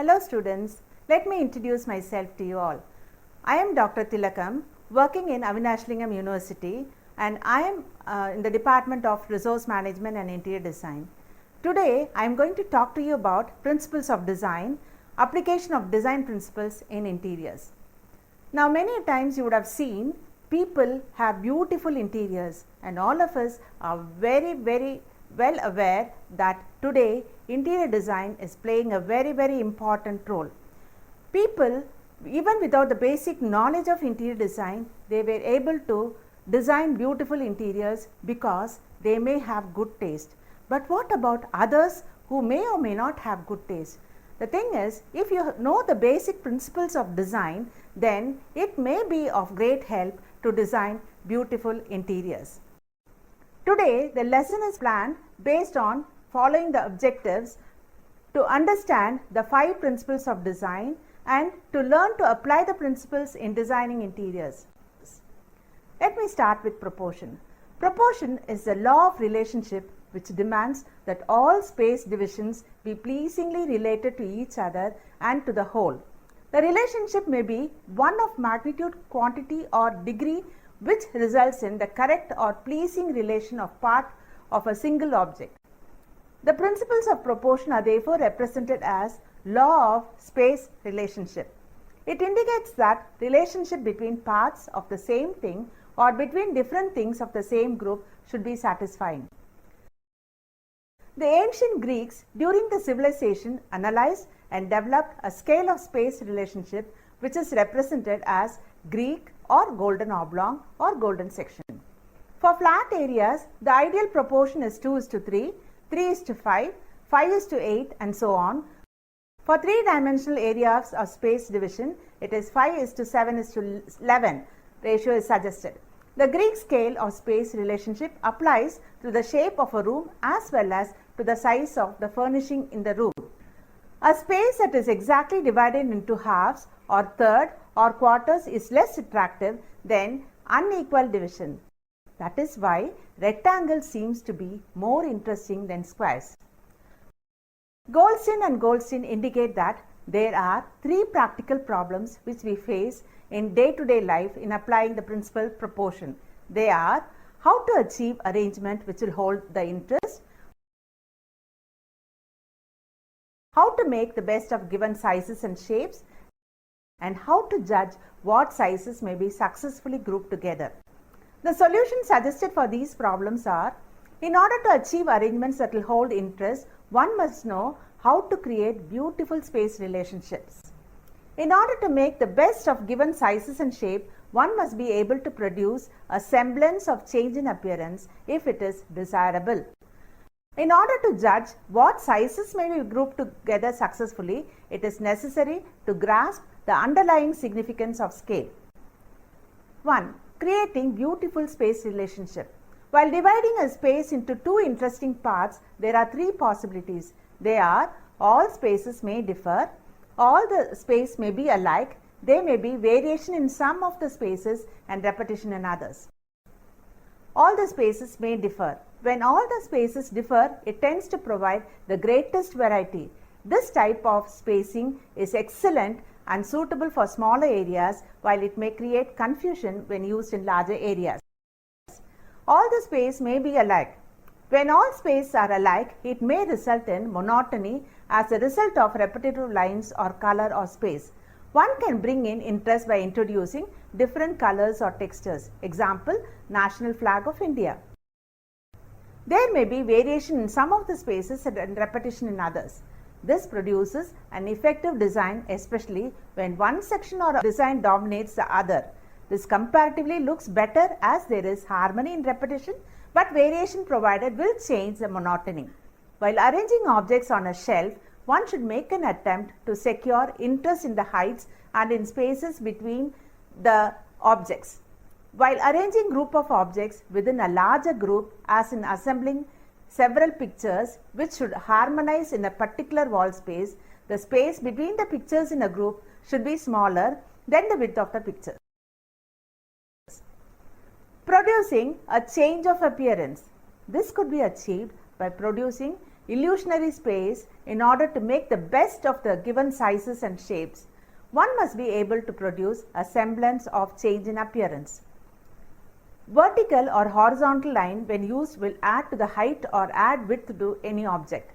Hello students, let me introduce myself to you all. I am Dr. Tilakam, working in Avinashlingam University, and I am in the Department of Resource Management and Interior Design. Today I am going to talk to you about principles of design, application of design principles in interiors. Now many times you would have seen people have beautiful interiors, and all of us are very well aware that today interior design is playing a very important role. People, even without the basic knowledge of interior design, they were able to design beautiful interiors because they may have good taste. But what about others who may or may not have good taste? The thing is, if you know the basic principles of design, then it may be of great help to design beautiful interiors. Today, the lesson is planned based on following the objectives to understand the 5 principles of design and to learn to apply the principles in designing interiors. Let me start with proportion. Proportion is the law of relationship which demands that all space divisions be pleasingly related to each other and to the whole. The relationship may be one of magnitude, quantity or degree, which results in the correct or pleasing relation of part of a single object. The principles of proportion are therefore represented as law of space relationship. It indicates that relationship between parts of the same thing or between different things of the same group should be satisfying. The ancient Greeks during the civilization analyzed and developed a scale of space relationship which is represented as Greek or golden oblong or golden section. For flat areas, the ideal proportion is 2:3, 3:5, 5:8 and so on. For 3-dimensional areas of space division, it is 5:7:11 ratio is suggested. The Greek scale of space relationship applies to the shape of a room as well as to the size of the furnishing in the room. A space that is exactly divided into halves or third or quarters is less attractive than unequal division. That is why rectangle seems to be more interesting than squares. Goldstein and Goldstein indicate that there are 3 practical problems which we face in day-to-day life in applying the principle proportion. They are how to achieve arrangement which will hold the interest, how to make the best of given sizes and shapes, and how to judge what sizes may be successfully grouped together. The solutions suggested for these problems are: in order to achieve arrangements that will hold interest, one must know how to create beautiful space relationships. In order to make the best of given sizes and shape, one must be able to produce a semblance of change in appearance if it is desirable. In order to judge what sizes may be grouped together successfully, it is necessary to grasp the underlying significance of scale. 1. Creating beautiful space relationship. While dividing a space into 2 interesting parts, there are 3 possibilities. They are: all spaces may differ, all the space may be alike, there may be variation in some of the spaces and repetition in others. All the spaces may differ. When all the spaces differ, it tends to provide the greatest variety. This type of spacing is excellent and suitable for smaller areas, while it may create confusion when used in larger areas. All the space may be alike. When all spaces are alike, it may result in monotony as a result of repetitive lines or color or space. One can bring in interest by introducing different colors or textures. Example, National Flag of India. There may be variation in some of the spaces and repetition in others. This produces an effective design, especially when one section or design dominates the other. This comparatively looks better as there is harmony in repetition, but variation provided will change the monotony. While arranging objects on a shelf, one should make an attempt to secure interest in the heights and in spaces between the objects. While arranging group of objects within a larger group, as in assembling several pictures which should harmonize in a particular wall space, the space between the pictures in a group should be smaller than the width of the pictures. Producing a change of appearance. This could be achieved by producing illusionary space in order to make the best of the given sizes and shapes, one must be able to produce a semblance of change in appearance. Vertical or horizontal line when used will add to the height or add width to any object.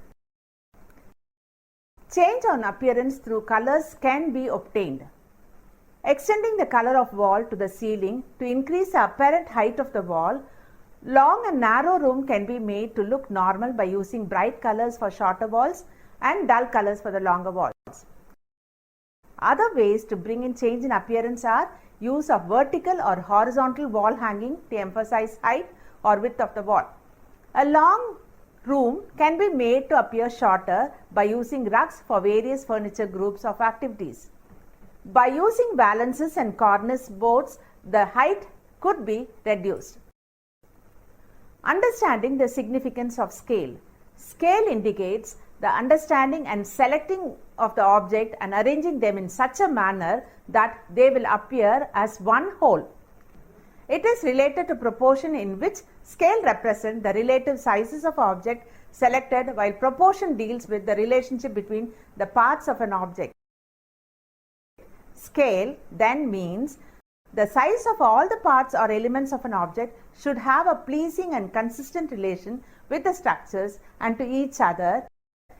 Change on appearance through colors can be obtained. Extending the color of wall to the ceiling to increase the apparent height of the wall, long and narrow room can be made to look normal by using bright colors for shorter walls and dull colors for the longer walls. Other ways to bring in change in appearance are use of vertical or horizontal wall hanging to emphasize height or width of the wall. A long room can be made to appear shorter by using rugs for various furniture groups of activities. By using valances and cornice boards, the height could be reduced. Understanding the significance of scale. Scale indicates the understanding and selecting of the object and arranging them in such a manner that they will appear as one whole. It is related to proportion, in which scale represents the relative sizes of object selected, while proportion deals with the relationship between the parts of an object. Scale then means the size of all the parts or elements of an object should have a pleasing and consistent relation with the structures and to each other,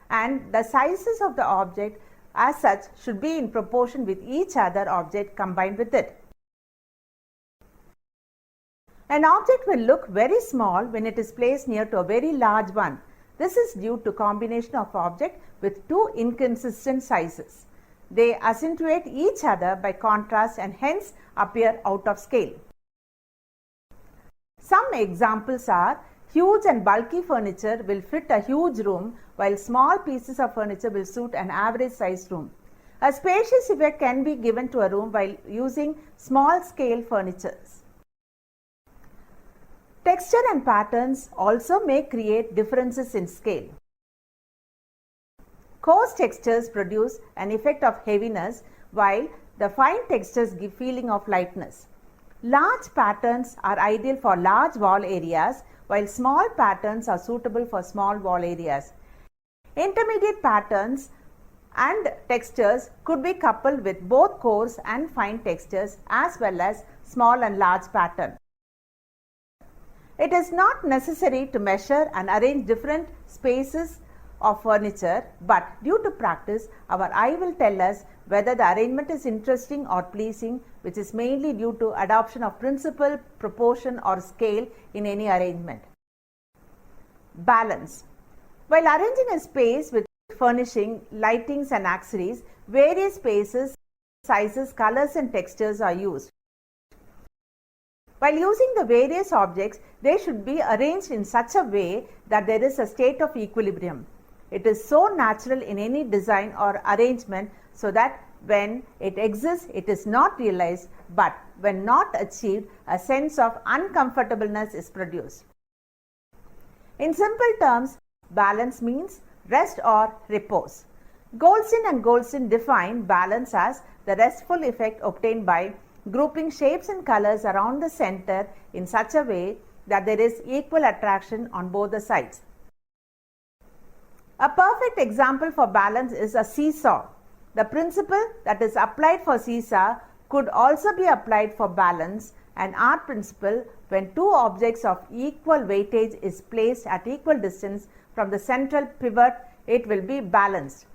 and the sizes of the object as such should be in proportion with each other object combined with it. An object will look very small when it is placed near to a very large one. This is due to combination of object with two inconsistent sizes. They accentuate each other by contrast and hence appear out of scale. Some examples are: huge and bulky furniture will fit a huge room, while small pieces of furniture will suit an average sized room. A spacious effect can be given to a room while using small scale furniture. Texture and patterns also may create differences in scale. Coarse textures produce an effect of heaviness, while the fine textures give feeling of lightness. Large patterns are ideal for large wall areas, while small patterns are suitable for small wall areas. Intermediate patterns and textures could be coupled with both coarse and fine textures as well as small and large pattern. It is not necessary to measure and arrange different spaces of furniture, but due to practice, our eye will tell us whether the arrangement is interesting or pleasing, which is mainly due to adoption of principle, proportion or scale in any arrangement. Balance. While arranging a space with furnishing, lightings and accessories, various spaces, sizes, colors and textures are used. While using the various objects, they should be arranged in such a way that there is a state of equilibrium. It is so natural in any design or arrangement, so that when it exists, it is not realized, but when not achieved, a sense of uncomfortableness is produced. In simple terms, balance means rest or repose. Goldstein and Goldstein define balance as the restful effect obtained by grouping shapes and colors around the center in such a way that there is equal attraction on both the sides. A perfect example for balance is a seesaw. The principle that is applied for seesaw could also be applied for balance, an art principle when two objects of equal weightage is placed at equal distance from the central pivot, it will be balanced.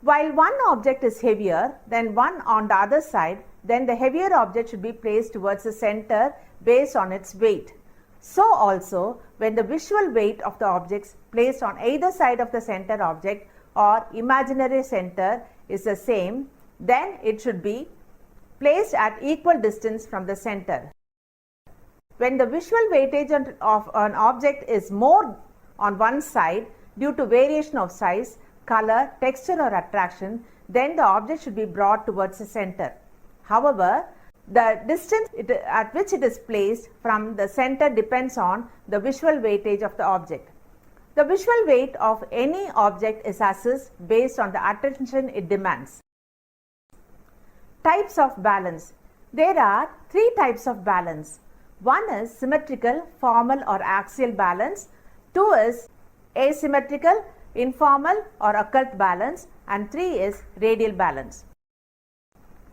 While one object is heavier than one on the other side, then the heavier object should be placed towards the center based on its weight. So also, when the visual weight of the objects placed on either side of the center object or imaginary center is the same, then it should be placed at equal distance from the center. When the visual weightage of an object is more on one side due to variation of size, color, texture or attraction, then the object should be brought towards the center. However, the distance at which it is placed from the center depends on the visual weightage of the object. The visual weight of any object is assessed based on the attention it demands. Types of balance. There are three types of balance. One is symmetrical, formal or axial balance. Two is asymmetrical, informal or occult balance, and 3 is radial balance.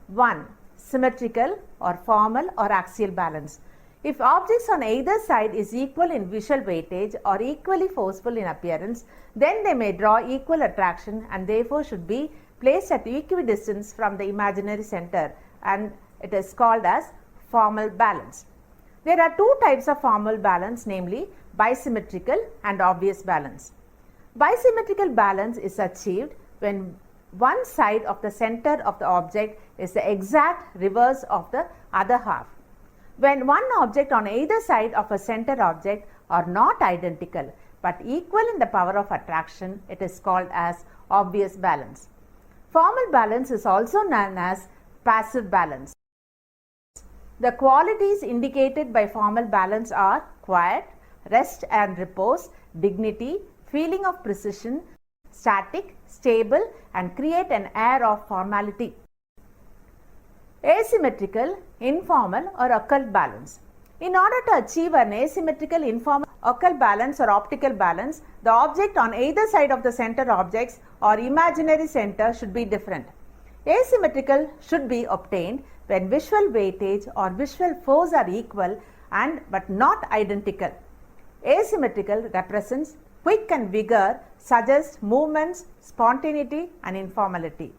1. Symmetrical or formal or axial balance. If objects on either side is equal in visual weightage or equally forceful in appearance, then they may draw equal attraction and therefore should be placed at equidistance from the imaginary center, and it is called as formal balance. There are two types of formal balance, namely bisymmetrical and obvious balance. Bisymmetrical balance is achieved when one side of the center of the object is the exact reverse of the other half. When one object on either side of a center object are not identical but equal in the power of attraction, it is called as obvious balance. Formal balance is also known as passive balance. The qualities indicated by formal balance are quiet, rest and repose, dignity, feeling of precision, static, stable, and create an air of formality. Asymmetrical, informal or occult balance. In order to achieve an asymmetrical, informal, occult balance or optical balance, the object on either side of the center objects or imaginary center should be different. Asymmetrical should be obtained when visual weightage or visual force are equal and but not identical. Asymmetrical represents quick and vigor, suggests movements, spontaneity and informality.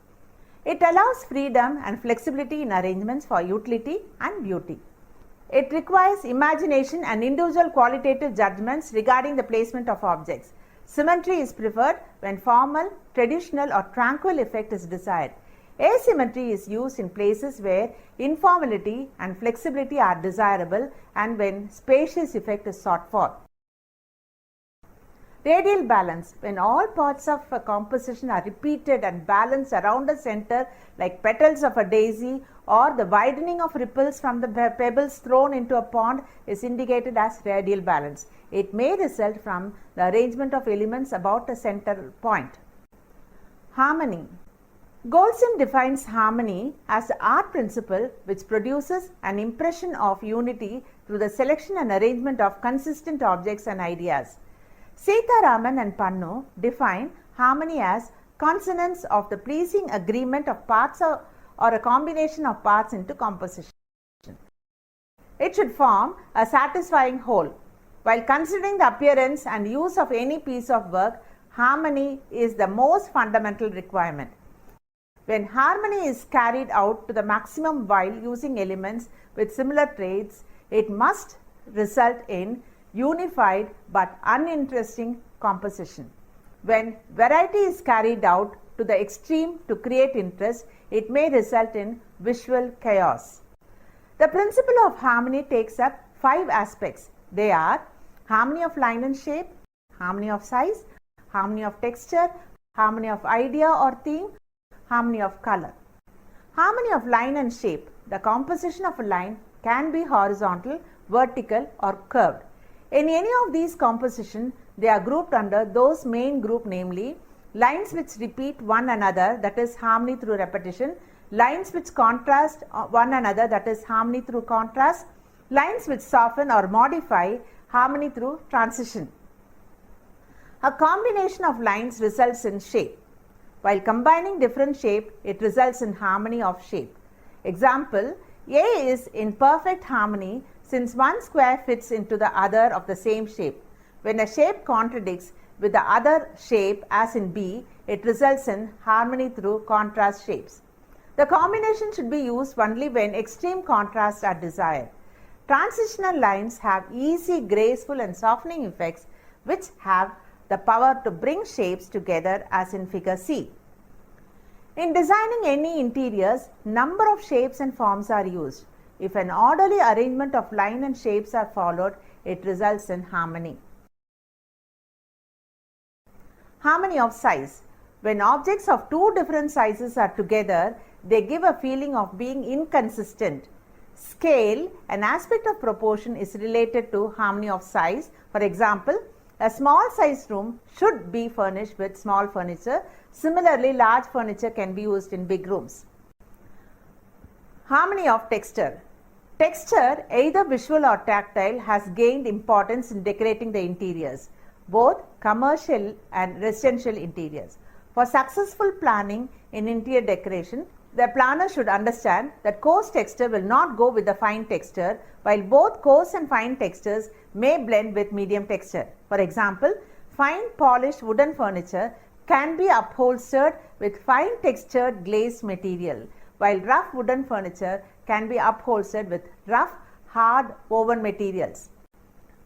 It allows freedom and flexibility in arrangements for utility and beauty. It requires imagination and individual qualitative judgments regarding the placement of objects. Symmetry is preferred when formal, traditional or tranquil effect is desired. Asymmetry is used in places where informality and flexibility are desirable and when spacious effect is sought for. Radial balance, when all parts of a composition are repeated and balanced around a center like petals of a daisy, or the widening of ripples from the pebbles thrown into a pond, is indicated as radial balance. It may result from the arrangement of elements about a center point. Harmony. Goldstein defines harmony as the art principle which produces an impression of unity through the selection and arrangement of consistent objects and ideas. Seetharaman and Pannu define harmony as consonance of the pleasing agreement of parts or a combination of parts into composition. It should form a satisfying whole. While considering the appearance and use of any piece of work, harmony is the most fundamental requirement. When harmony is carried out to the maximum while using elements with similar traits, it must result in unified but uninteresting composition. When variety is carried out to the extreme to create interest, it may result in visual chaos. The principle of harmony takes up 5 aspects. They are harmony of line and shape, harmony of size, harmony of texture, harmony of idea or theme, harmony of color. Harmony of line and shape. The composition of a line can be horizontal, vertical or curved. In any of these compositions, they are grouped under those main group, namely lines which repeat one another, that is harmony through repetition, lines which contrast one another, that is harmony through contrast, lines which soften or modify, harmony through transition. A combination of lines results in shape. While combining different shape, it results in harmony of shape. Example, A is in perfect harmony since one square fits into the other of the same shape. When a shape contradicts with the other shape, as in B, it results in harmony through contrast shapes. The combination should be used only when extreme contrasts are desired. Transitional lines have easy, graceful and softening effects which have the power to bring shapes together, as in figure C. In designing any interiors, number of shapes and forms are used. If an orderly arrangement of line and shapes are followed, it results in harmony. Harmony of size. When objects of two different sizes are together, they give a feeling of being inconsistent. Scale, an aspect of proportion, is related to harmony of size. For example, a small sized room should be furnished with small furniture. Similarly, large furniture can be used in big rooms. Harmony of texture. Texture, either visual or tactile, has gained importance in decorating the interiors. both commercial and residential interiors. For successful planning in interior decoration, the planner should understand that coarse texture will not go with the fine texture, while both coarse and fine textures may blend with medium texture. For example, fine polished wooden furniture can be upholstered with fine textured glazed material, while rough wooden furniture can be upholstered with rough, hard woven materials.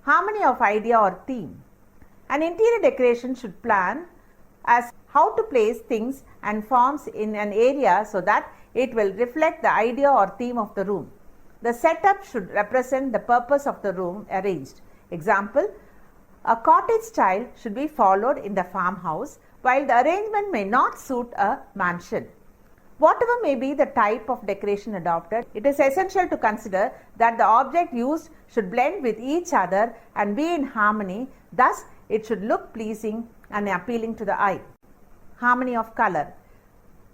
Harmony of idea or theme. An interior decoration should plan as how to place things and forms in an area so that it will reflect the idea or theme of the room. The setup should represent the purpose of the room arranged. Example, a cottage style should be followed in the farmhouse, while the arrangement may not suit a mansion. Whatever may be the type of decoration adopted, it is essential to consider that the object used should blend with each other and be in harmony. Thus, it should look pleasing and appealing to the eye. Harmony of color.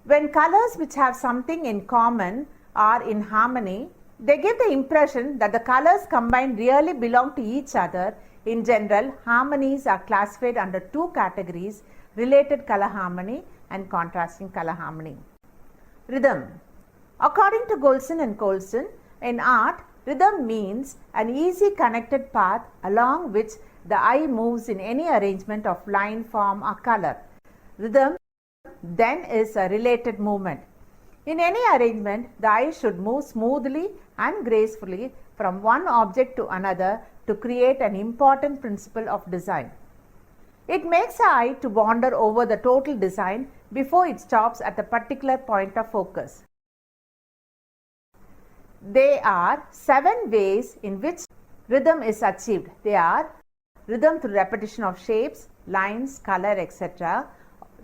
When colors which have something in common are in harmony, they give the impression that the colors combined really belong to each other. In general, harmonies are classified under two categories: related color harmony and contrasting color harmony. Rhythm. According to Golson and Colson, in art, rhythm means an easy connected path along which the eye moves in any arrangement of line, form or color. Rhythm then is a related movement. In any arrangement, the eye should move smoothly and gracefully from one object to another to create an important principle of design. It makes the eye to wander over the total design before it stops at a particular point of focus. There are 7 ways in which rhythm is achieved. They are rhythm through repetition of shapes, lines, color, etc.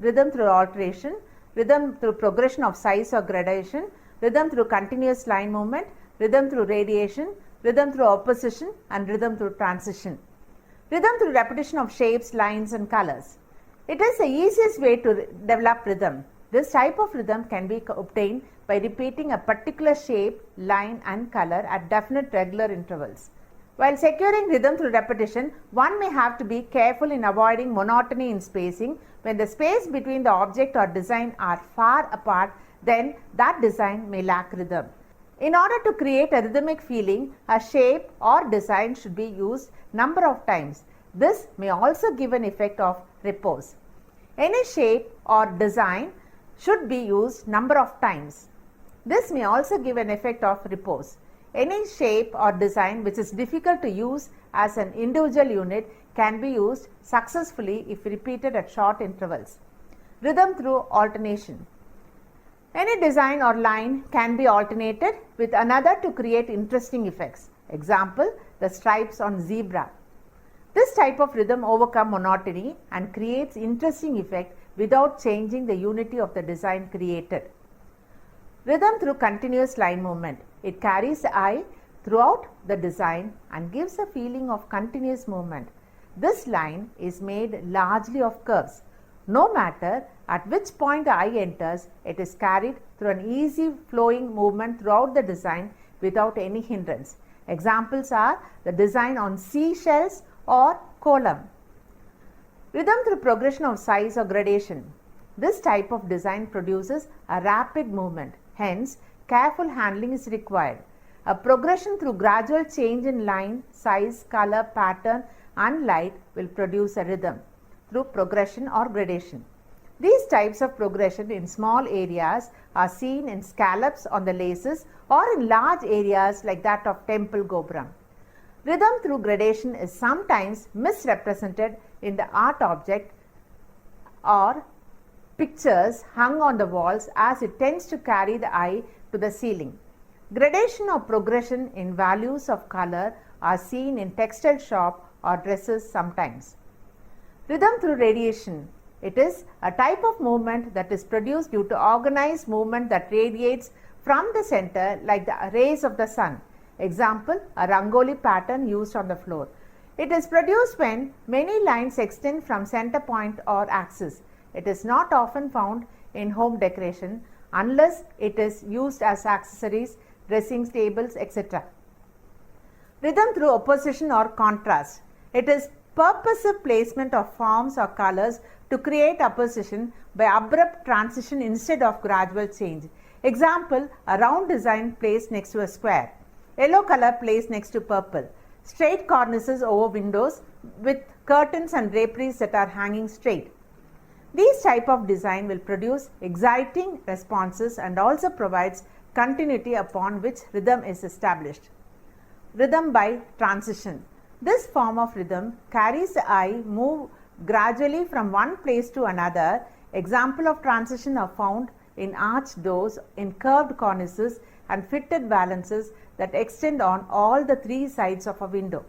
Rhythm through alteration, rhythm through progression of size or gradation, rhythm through continuous line movement, rhythm through radiation, rhythm through opposition, and rhythm through transition. Rhythm through repetition of shapes, lines and colors. It is the easiest way to develop rhythm. This type of rhythm can be obtained by repeating a particular shape, line and color at definite regular intervals. While securing rhythm through repetition, one may have to be careful in avoiding monotony in spacing. When the space between the object or design are far apart, then that design may lack rhythm. In order to create a rhythmic feeling, a shape or design should be used number of times. This may also give an effect of repose. Any shape or design should be used number of times. This may also give an effect of repose. Any shape or design which is difficult to use as an individual unit can be used successfully if repeated at short intervals. Rhythm through alternation. Any design or line can be alternated with another to create interesting effects. Example, the stripes on zebra. This type of rhythm overcomes monotony and creates interesting effect without changing the unity of the design created. Rhythm through continuous line movement. It carries the eye throughout the design and gives a feeling of continuous movement. This line is made largely of curves. No matter at which point the eye enters, it is carried through an easy flowing movement throughout the design without any hindrance. Examples are the design on seashells or column. Rhythm through progression of size or gradation. This type of design produces a rapid movement. Hence, careful handling is required. A progression through gradual change in line, size, color, pattern and light will produce a rhythm through progression or gradation. These types of progression in small areas are seen in scallops on the laces or in large areas like that of temple gopuram. Rhythm through gradation is sometimes misrepresented in the art object or pictures hung on the walls, as it tends to carry the eye to the ceiling. Gradation or progression in values of color are seen in textile shop or dresses sometimes. Rhythm through radiation. It is a type of movement that is produced due to organized movement that radiates from the center like the rays of the sun. Example, a rangoli pattern used on the floor. It is produced when many lines extend from center point or axis. It is not often found in home decoration unless it is used as accessories, dressing tables, etc. Rhythm through opposition or contrast. It is Purposive placement of forms or colors to create opposition by abrupt transition instead of gradual change. Example, a round design placed next to a square. Yellow color placed next to purple. Straight cornices over windows with curtains and draperies that are hanging straight. These type of design will produce exciting responses and also provides continuity upon which rhythm is established. Rhythm by transition. This form of rhythm carries the eye move gradually from one place to another. Example of transition are found in arched doors, in curved cornices and fitted valances that extend on all the three sides of a window.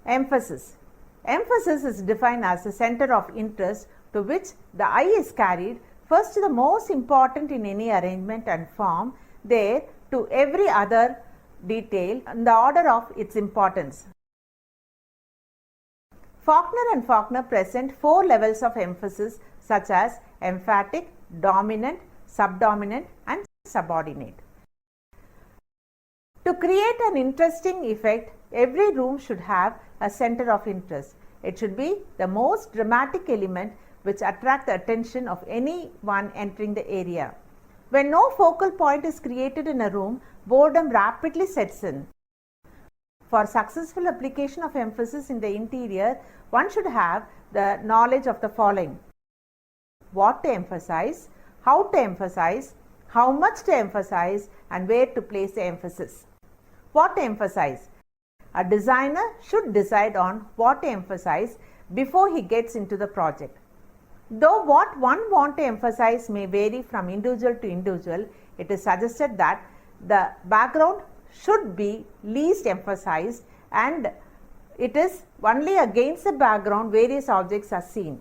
Emphasis. Emphasis is defined as the center of interest to which the eye is carried first to the most important in any arrangement and form, there to every other detail in the order of its importance. Faulkner and Faulkner present 4 levels of emphasis such as emphatic, dominant, subdominant and subordinate. To create an interesting effect, every room should have a center of interest. It should be the most dramatic element which attract the attention of anyone entering the area. When no focal point is created in a room, boredom rapidly sets in. For successful application of emphasis in the interior, one should have the knowledge of the following: what to emphasize, how to emphasize, how much to emphasize, and where to place the emphasis. What to emphasize? A designer should decide on what to emphasize before he gets into the project. Though what one wants to emphasize may vary from individual to individual, it is suggested that the background should be least emphasized and it is only against the background various objects are seen.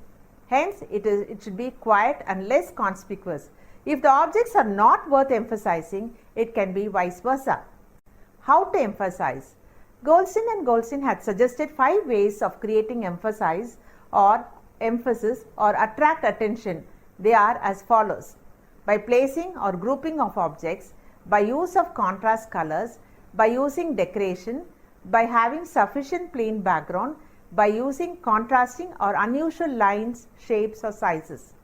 Hence, it should be quiet and less conspicuous. If the objects are not worth emphasizing, it can be vice versa. How to emphasize? Goldstein and Goldstein had suggested 5 ways of creating emphasis or attract attention. They are as follows: by placing or grouping of objects, by use of contrast colors, by using decoration, by having sufficient plain background, by using contrasting or unusual lines, shapes or sizes.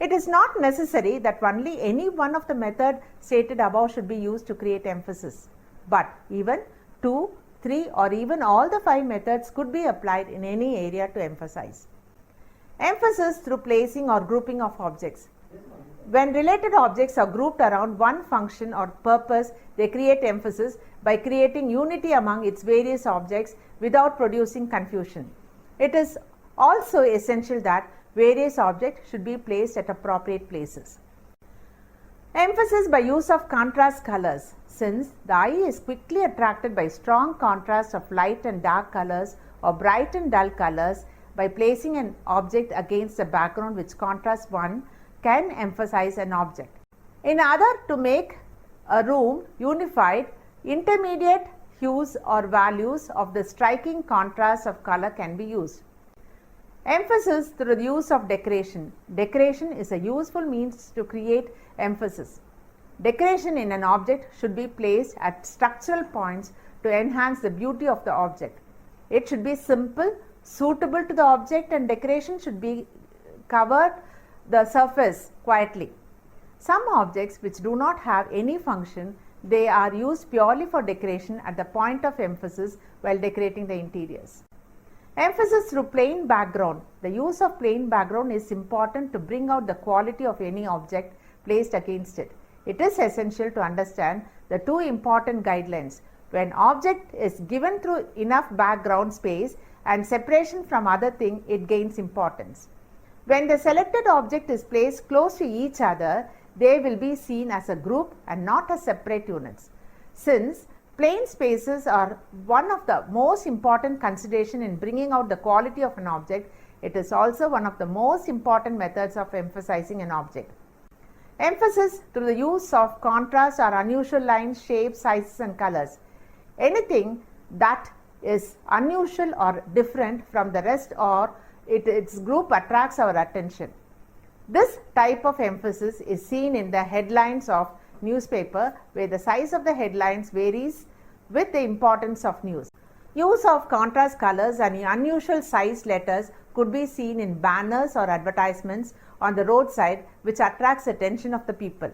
It is not necessary that only any one of the methods stated above should be used to create emphasis, but even 2, 3 or even all the 5 methods could be applied in any area to emphasize. Emphasis through placing or grouping of objects. When related objects are grouped around one function or purpose, they create emphasis by creating unity among its various objects without producing confusion. It is also essential that various objects should be placed at appropriate places. Emphasis by use of contrast colors. Since the eye is quickly attracted by strong contrast of light and dark colors or bright and dull colors, by placing an object against a background which contrasts one can emphasize an object. In order to make a room unified, intermediate hues or values of the striking contrast of color can be used. Emphasis through the use of decoration. Decoration is a useful means to create emphasis. Decoration in an object should be placed at structural points to enhance the beauty of the object. It should be simple, suitable to the object, and decoration should be covered the surface quietly. Some objects which do not have any function, they are used purely for decoration at the point of emphasis while decorating the interiors. Emphasis through plain background. The use of plain background is important to bring out the quality of any object placed against it. It is essential to understand the 2 important guidelines. When object is given through enough background space and separation from other thing, it gains importance. When the selected object is placed close to each other, they will be seen as a group and not as separate units. Since plain spaces are one of the most important consideration in bringing out the quality of an object, it is also one of the most important methods of emphasizing an object. Emphasis through the use of contrast or unusual lines, shapes, sizes and colors. Anything that is unusual or different from the rest or its group attracts our attention. This type of emphasis is seen in the headlines of newspaper where the size of the headlines varies with the importance of news. Use of contrast colors and unusual sized letters could be seen in banners or advertisements on the roadside, which attracts attention of the people.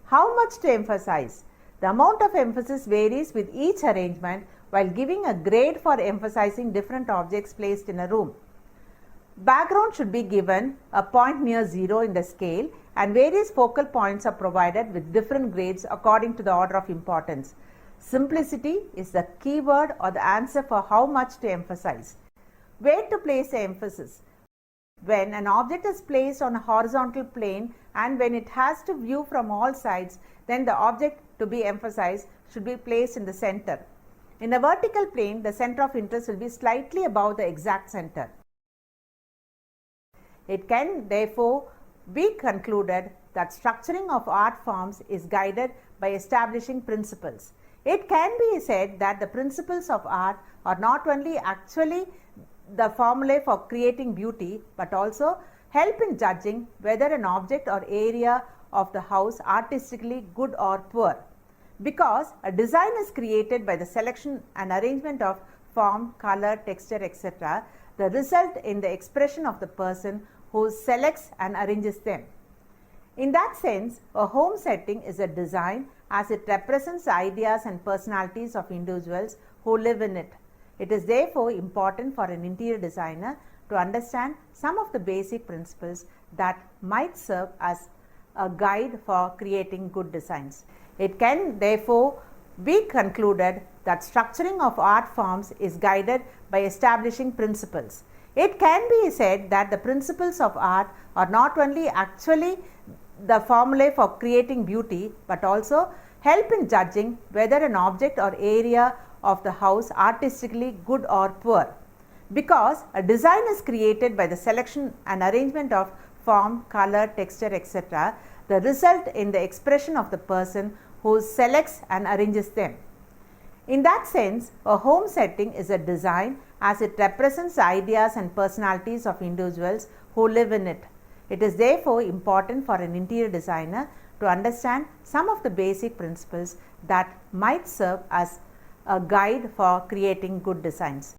How much to emphasize? The amount of emphasis varies with each arrangement, while giving a grade for emphasizing different objects placed in a room. Background should be given a point near 0 in the scale, and various focal points are provided with different grades according to the order of importance. Simplicity is the keyword or the answer for how much to emphasize. Where to place the emphasis? When an object is placed on a horizontal plane and when it has to view from all sides, then the object to be emphasized should be placed in the center. In a vertical plane, the center of interest will be slightly above the exact center. It can therefore be concluded that structuring of art forms is guided by establishing principles. It can be said that the principles of art are not only actually the formulae for creating beauty, but also help in judging whether an object or area of the house artistically good or poor. Because a design is created by the selection and arrangement of form, color, texture, etc., the result in the expression of the person who selects and arranges them. In that sense, a home setting is a design as it represents the ideas and personalities of individuals who live in it. It is therefore important for an interior designer to understand some of the basic principles that might serve as a guide for creating good designs. It can therefore be concluded that structuring of art forms is guided by establishing principles. It can be said that the principles of art are not only actually the formulae for creating beauty, but also help in judging whether an object or area of the house artistically good or poor. Because a design is created by the selection and arrangement of form, color, texture, etc., the result in the expression of the person who selects and arranges them. In that sense, a home setting is a design as it represents the ideas and personalities of individuals who live in it. It is therefore important for an interior designer to understand some of the basic principles that might serve as a guide for creating good designs.